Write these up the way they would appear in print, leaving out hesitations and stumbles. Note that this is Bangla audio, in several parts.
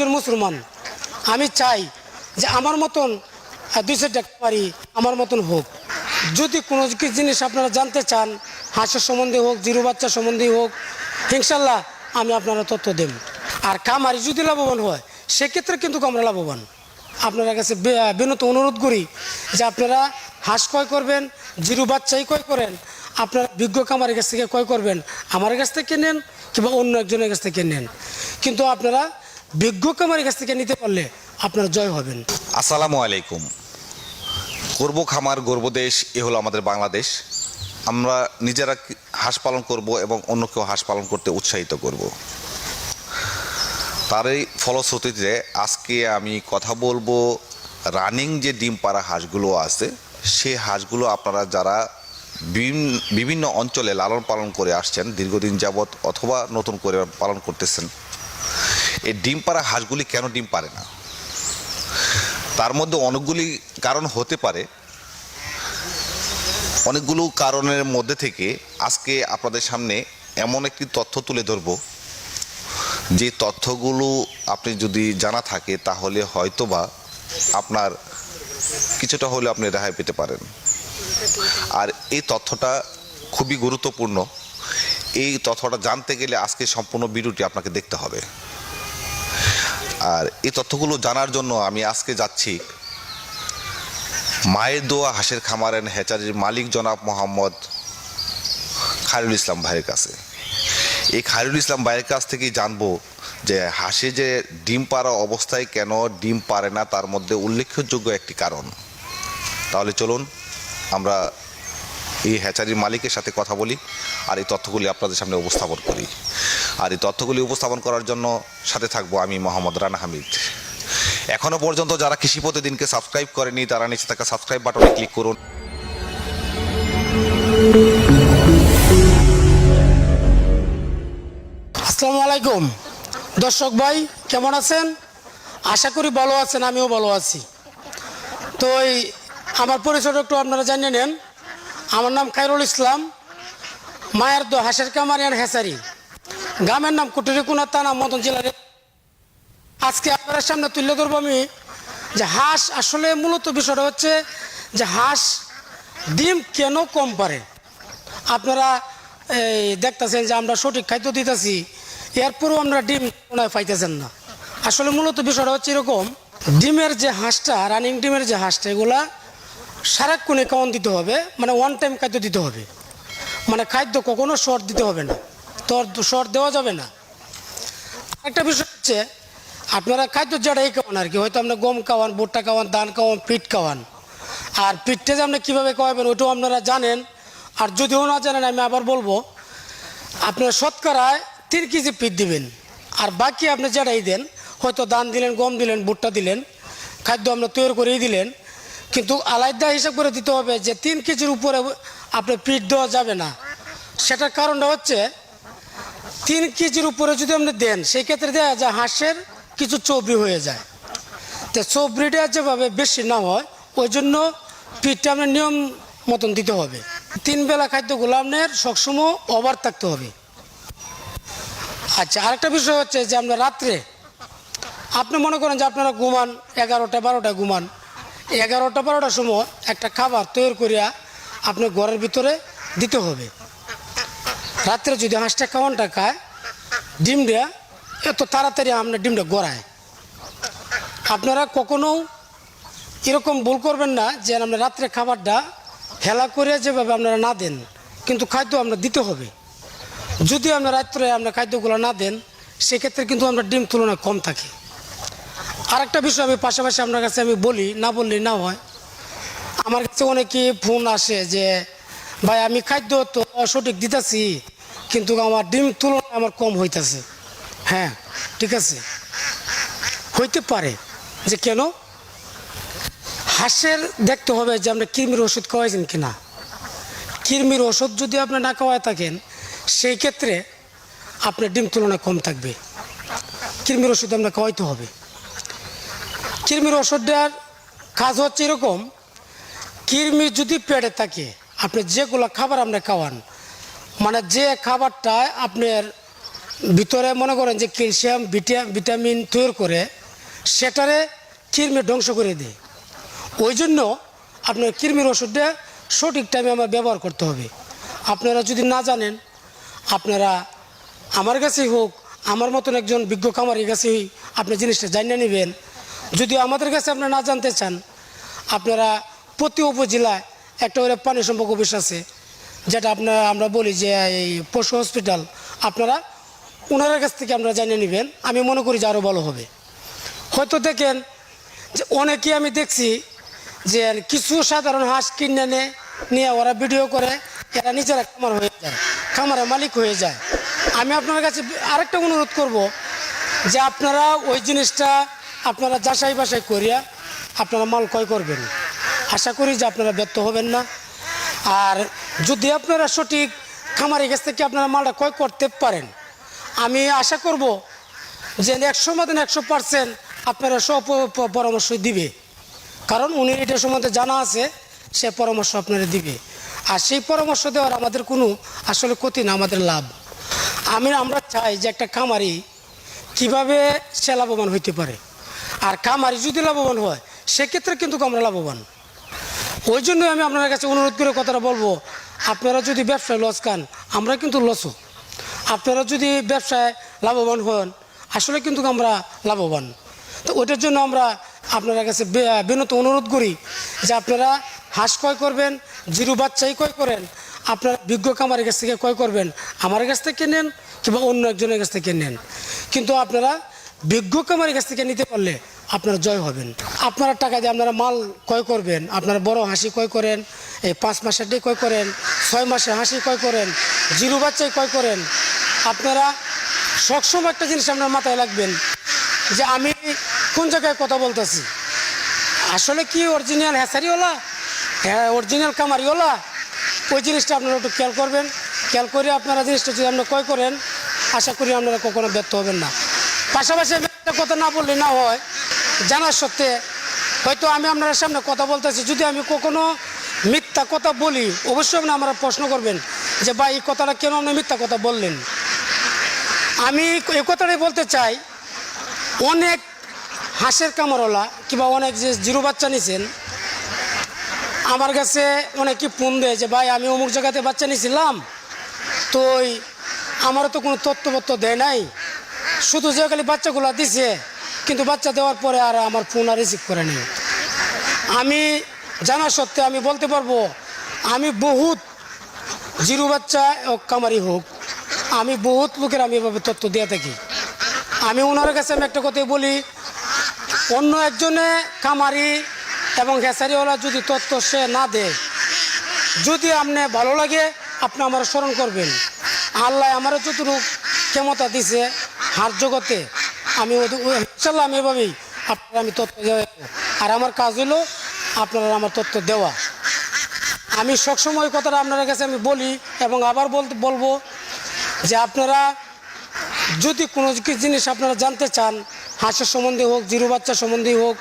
একজন মুসলমান, আমি চাই যে আমার মতন 200 টাকা পারি আমার মতন হোক। যদি কোনো জিনিস আপনারা জানতে চান, হাঁসের সম্বন্ধে হোক, জিরো বাচ্চা সম্বন্ধে হোক, ইনশাল্লাহ আমি আপনারা তথ্য দেব। আর কামারি যদি লাভবান হয় সেক্ষেত্রে কিন্তু আমরা লাভবান। আপনার কাছে বিনত অনুরোধ করি যে আপনারা হাঁস ক্রয় করবেন, জিরো বাচ্চাই ক্রয় করেন, আপনারা বিজ্ঞ কামারের কাছ থেকে ক্রয় করবেন, আমার কাছ থেকে নেন কিংবা অন্য একজনের কাছ থেকে নেন, কিন্তু আপনারা বিজ্ঞ কামারের কাছ থেকে নিতে পারলে আপনারা জয় হবেন। আসসালামু আলাইকুম। গর্ব খামার গর্ব দেশ, এ হলো আমাদের বাংলাদেশ। আমরা নিজেরা হাঁস পালন করব এবং অন্যকেও হাঁস পালন করতে উৎসাহিত করব। তারই ফলশ্রুতিতে আজকে আমি কথা বলবো রানিং যে ডিম পাড়া হাঁসগুলো আছে, সেই হাঁসগুলো আপনারা যারা বিভিন্ন অঞ্চলে লালন পালন করে আসছেন দীর্ঘদিন যাবৎ অথবা নতুন করে পালন করতেছেন, এই ডিম পাড়া হাঁসগুলি কেন ডিম পারে না, তার মধ্যে অনেকগুলি কারণ হতে পারে। অনেকগুলো কারণের মধ্যে থেকে আজকে আপনাদের সামনে এমন একটি তথ্য তুলে ধরব, যে তথ্যগুলো আপনি যদি জানা থাকে তাহলে হয়তোবা আপনার কিছুটা হলে আপনি রেহাই পেতে পারেন। আর এই তথ্যটা খুবই গুরুত্বপূর্ণ। এই তথ্যটা জানতে গেলে আজকে সম্পূর্ণ ভিডিওটি আপনাকে দেখতে হবে। আর এই তথ্যগুলো জানার জন্য আমি আজকে যাচ্ছি মায়ের দোয়া হাঁসের খামার অ্যান্ড হ্যাচারির মালিক জনাব মোহাম্মদ খায়রুল ইসলাম ভাইয়ের কাছে। এই খায়রুল ইসলাম ভাইয়ের কাছ থেকেই জানবো যে হাঁসে যে ডিম পাড়া অবস্থায় কেন ডিম পারে না, তার মধ্যে উল্লেখযোগ্য একটি কারণ। তাহলে চলুন আমরা এই হ্যাচারির মালিকের সাথে কথা বলি আর এই তথ্যগুলি আপনাদের সামনে উপস্থাপন করি। আর এই তথ্যগুলি উপস্থাপন করার জন্য সাথে থাকবো আমি মোহাম্মদ রানা হামিদ। এখনও পর্যন্ত যারা কৃষি প্রতিদিনকে সাবস্ক্রাইব করেনি তারা নিচে থাকা সাবস্ক্রাইব বাটনে ক্লিক করুন। আসসালামু আলাইকুম দর্শক ভাই, কেমন আছেন? আশা করি ভালো আছেন, আমিও ভালো আছি। তো আমার পরিচয়টা একটু আপনারা জানিয়ে নেন। আমার নাম খায়রুল ইসলাম, মায়ের দোয়া হাঁসের খামার অ্যান্ড হ্যাচারি, গ্রামের নাম কুটুরিকুনা, থানা মদন জেলার। আজকে আপনাদের সামনে তুলে ধরবো আমি যে হাঁস আসলে মূলত বিষয়টা হচ্ছে যে হাঁস ডিম কেন কম পারে। আপনারা দেখতেছেন যে আমরা সঠিক খাদ্য দিতেছি, এরপরেও আমরা ডিম পাইতেছেন না। আসলে মূলত বিষয়টা হচ্ছে এরকম, ডিমের যে হাঁসটা, রানিং ডিমের যে হাঁসটা, এগুলা সারাক্ষণে খাওয়ান দিতে হবে, মানে ওয়ান টাইম খাদ্য দিতে হবে। মানে খাদ্য কখনো শর্ট দিতে হবে না, শর্ট দেওয়া যাবে না। একটা বিষয় হচ্ছে আপনারা খাদ্য যেটাই খাওয়ান আর কি, হয়তো আপনার গম খাওয়ান, ভুট্টা খাওয়ান, ধান খাওয়ান, পিঠ খাওয়ান। আর পিঠটা যে আপনি কীভাবে খাওয়াবেন ওইটাও আপনারা জানেন। আর যদিও না জানেন আমি আবার বলবো, আপনার শতকরায় 3 কেজি পিঠ দিবেন। আর বাকি আপনি যেটাই দেন, হয়তো ধান দিলেন, গম দিলেন, ভুট্টা দিলেন, খাদ্য আপনার তৈরি করেই দিলেন, কিন্তু আলাদা হিসাব করে দিতে হবে যে 3 কেজির উপরে আপনার পিঠ দেওয়া যাবে না। সেটার কারণটা হচ্ছে 3 কেজির উপরে যদি আপনি দেন সেই ক্ষেত্রে দেখা যায় হাঁসের কিছু চর্বি হয়ে যায়। তো চর্বিটা যেভাবে বেশি না হয় ওই জন্য পিঠটা আপনার নিয়ম মতন দিতে হবে। 3 বেলা খাদ্যগুলো আপনার সবসময় ওভার থাকতে হবে। আচ্ছা, আরেকটা বিষয় হচ্ছে যে আপনার রাত্রে আপনি মনে করেন যে আপনারা ঘুমান 11টা 12টায় ঘুমান, 11টা 12টার সময় একটা খাবার তৈরি করিয়া আপনি ঘরের ভিতরে দিতে হবে। রাত্রে যদি হাঁসটা খাওয়ানটা খায়, ডিম দেয়া এত তাড়াতাড়ি আপনার ডিমটা গড়ায়। আপনারা কখনো এরকম ভুল করবেন না যে আপনার রাত্রে খাবারটা হেলা করে যেভাবে আপনারা না দেন, কিন্তু খাদ্য আপনার দিতে হবে। যদি আপনার রাত্রে আপনার খাদ্যগুলো না দেন সেক্ষেত্রে কিন্তু আমরা ডিম তুলনায় কম থাকে। আরেকটা বিষয় আমি পাশাপাশি আপনার কাছে আমি বলি, না বললেই না হয়, আমার কাছে অনেকে ফোন আসে যে ভাই আমি খাদ্য তো সঠিক দিতেছি কিন্তু আমার ডিম তুলনায় আমার কম হইতেছে। হ্যাঁ ঠিক আছে, হইতে পারে। যে কেন? হাঁসের দেখতে হবে যে আপনি কৃমির ওষুধ খাওয়াইছেন কিনা। কৃমির ওষুধ যদি আপনি না খাওয়ায় থাকেন সেই ক্ষেত্রে আপনার ডিম তুলনায় কম থাকবে। কৃমির ওষুধ আপনার খাওয়াইতে হবে। কৃমির ওষুধটার কাজ হচ্ছে এরকম, কৃমি যদি পেটে থাকে আপনি যেগুলো খাবার আপনি খাওয়ান, মানে যে খাবারটা আপনার ভিতরে মনে করেন যে ক্যালসিয়াম ভিটামিন তৈরি করে সেটারে কৃমি ধ্বংস করে দেয়। ওই জন্য আপনার কৃমির ওষুধটা সঠিক টাইমে আমার ব্যবহার করতে হবে। আপনারা যদি না জানেন, আপনারা আমার কাছেই হোক, আমার মতন একজন বিজ্ঞ খামারির কাছেই আপনি জিনিসটা জানিয়ে নেবেন। যদি আমাদের কাছে আপনারা না জানতে চান, আপনারা প্রতি উপজেলায় একটা করে পানি সম্পর্ক অফিস আছে, যেটা আমরা বলি যে এই পশু হসপিটাল, আপনারা ওনার কাছ থেকে আপনারা জানিয়ে নেবেন। আমি মনে করি যে আরও ভালো হবে। হয়তো দেখেন যে অনেকেই আমি দেখছি যে কিছু সাধারণ হাঁস কিনে নিয়ে ওরা ভিডিও করে, এরা নিজেরা খামার হয়ে যায়, খামারের মালিক হয়ে যায়। আমি আপনার কাছে আরেকটা অনুরোধ করব যে আপনারা ওই জিনিসটা আপনারা যাচাই বাছাই করিয়া আপনারা মাল ক্রয় করবেন। আশা করি যে আপনারা ব্যর্থ হবেন না। আর যদি আপনারা সঠিক খামারের কাছ থেকে আপনারা মালটা ক্রয় করতে পারেন, আমি আশা করব যে 100% আপনারা সব পরামর্শ দিবে, কারণ উনি এটা সম্বন্ধে জানা আছে, সে পরামর্শ আপনারা দিবে। আর সেই পরামর্শ দেওয়ার আমাদের কোনো আসলে ক্ষতি না, আমাদের লাভ। আমরা চাই যে একটা খামারি কিভাবে সে লাভবান হইতে পারে, আর খামারি যদি লাভবান হয় সেক্ষেত্রে কিন্তু আমরা লাভবান। ওই জন্যই আমি আপনার কাছে অনুরোধ করে কথাটা বলবো, আপনারা যদি ব্যবসায় লস খান, আমরা কিন্তু লসও। আপনারা যদি ব্যবসায় লাভবান হন, আসলে কিন্তু আমরা লাভবান। তো ওইটার জন্য আমরা আপনার কাছে বিনত অনুরোধ করি যে আপনারা হাঁস ক্রয় করবেন, জিরো বাচ্চাই ক্রয় করেন, আপনারা বিজ্ঞ খামারের কাছ থেকে ক্রয় করবেন, আমার কাছ থেকে নেন কিংবা অন্য একজনের কাছ থেকে নেন, কিন্তু আপনারা বিজ্ঞ খামারের কাছ থেকে নিতে পারলে আপনারা জয় হবেন। আপনারা টাকা দিয়ে আপনারা মাল ক্রয় করবেন, আপনারা বড় হাঁসি ক্রয় করেন, এই 5 মাসেরটাই ক্রয় করেন, 6 মাসের হাঁসি ক্রয় করেন, জিরো বাচ্চাই ক্রয় করেন। আপনারা সবসময় একটা জিনিস আপনার মাথায় রাখবেন যে আমি কোন জায়গায় কথা বলতেছি, আসলে কি অরিজিনাল হ্যাঁসারিওয়ালা, হ্যাঁ অরিজিনাল কামারিওয়ালা, ওই জিনিসটা আপনারা একটু খেয়াল করবেন। খেয়াল করে আপনারা জিনিসটা যদি আপনারা ক্রয় করেন, আশা করি আপনারা কখনো ব্যর্থ হবেন না। পাশাপাশি আমি একটা কথা না বললে না হয়, জানার সত্ত্বে হয়তো আমি আপনার সামনে কথা বলতেছি, যদি আমি কখনো মিথ্যা কথা বলি, অবশ্যই আপনি আমরা প্রশ্ন করবেন যে ভাই এই কথাটা কেন আপনি মিথ্যা কথা বললেন। আমি এই কথাটাই বলতে চাই, অনেক হাঁসের কামারওয়ালা কিংবা অনেক যে জিরো বাচ্চা নিছেন, আমার কাছে অনেকে ফোন দেয় যে ভাই আমি অমুক জায়গাতে বাচ্চা নিয়েছিলাম, তো আমারও তো কোনো তথ্যপত্র দেয় নাই, শুধু যে খালি বাচ্চাগুলো দিছে, কিন্তু বাচ্চা দেওয়ার পরে আর আমার ফোন আর রিসিভ করে নেই। আমি জানা সত্ত্বে আমি বলতে পারবো, আমি বহুত জিরো বাচ্চা কামারি হোক, আমি বহুত লোকের আমি এভাবে তথ্য দিয়ে থাকি। আমি ওনার কাছে আমি একটা কথাই বলি, অন্য একজনে কামারি এবং হ্যাঁসারিওয়ালা যদি তথ্য সে না দেয়, যদি আপনি ভালো লাগে আপনি আমার স্মরণ করবেন। আল্লাহ আমার যতটুকু ক্ষমতা দিছে হার জগতে, আমি ইনশাল্লাহ আমি এভাবেই আপনার আমি তথ্য দেওয়া, আর আমার কাজ হলো আপনারা আমার তথ্য দেওয়া। আমি সবসময় কথাটা আপনার কাছে আমি বলি এবং আবার বলবো যে আপনারা যদি কোনো জিনিস আপনারা জানতে চান, হাঁসের সম্বন্ধে হোক, জিরো বাচ্চা সম্বন্ধে হোক,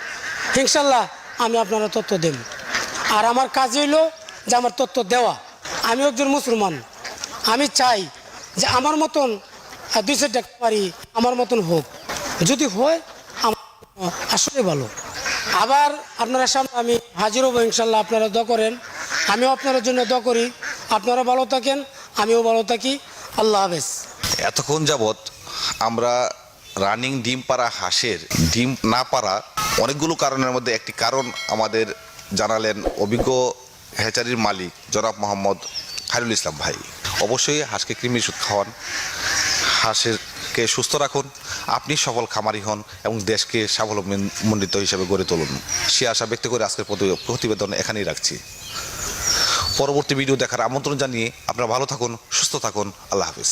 ইনশাল্লাহ আমি আপনারা তথ্য দেব। আর আমার কাজ হইল যে আমার তথ্য দেওয়া। আমি একজন মুসলমান, আমি চাই যে আমার মতন 2-4টা পারি আমার মতন হোক, যদি হয় আমার আসলে ভালো। আবার আপনারা সামনে আমি হাজির হবো ইনশাল্লাহ, আপনারা দোয়া করেন, আমিও আপনাদের জন্য দোয়া করি। আপনারা ভালো থাকেন, আমিও ভালো থাকি। আল্লাহ হাফেজ। এতক্ষণ যাবৎ আমরা রানিং ডিম পাড়া হাঁসের ডিম না পাড়া অনেকগুলো কারণের মধ্যে একটি কারণ আমাদের জানালেন অভিজ্ঞ হ্যাচারির মালিক জনাব মোহাম্মদ খায়রুল ইসলাম ভাই। অবশ্যই হাঁসকে কৃমির ওষুধ খাওয়ান, হাঁসেরকে সুস্থ রাখুন, আপনি সফল খামারি হন এবং দেশকে স্বাবলম্বিত হিসেবে গড়ে তুলুন। সে আশা ব্যক্ত করে আজকের প্রতিবেদন এখানেই রাখছি। পরবর্তী ভিডিও দেখার আমন্ত্রণ জানিয়ে আপনারা ভালো থাকুন, সুস্থ থাকুন। আল্লাহ হাফেজ।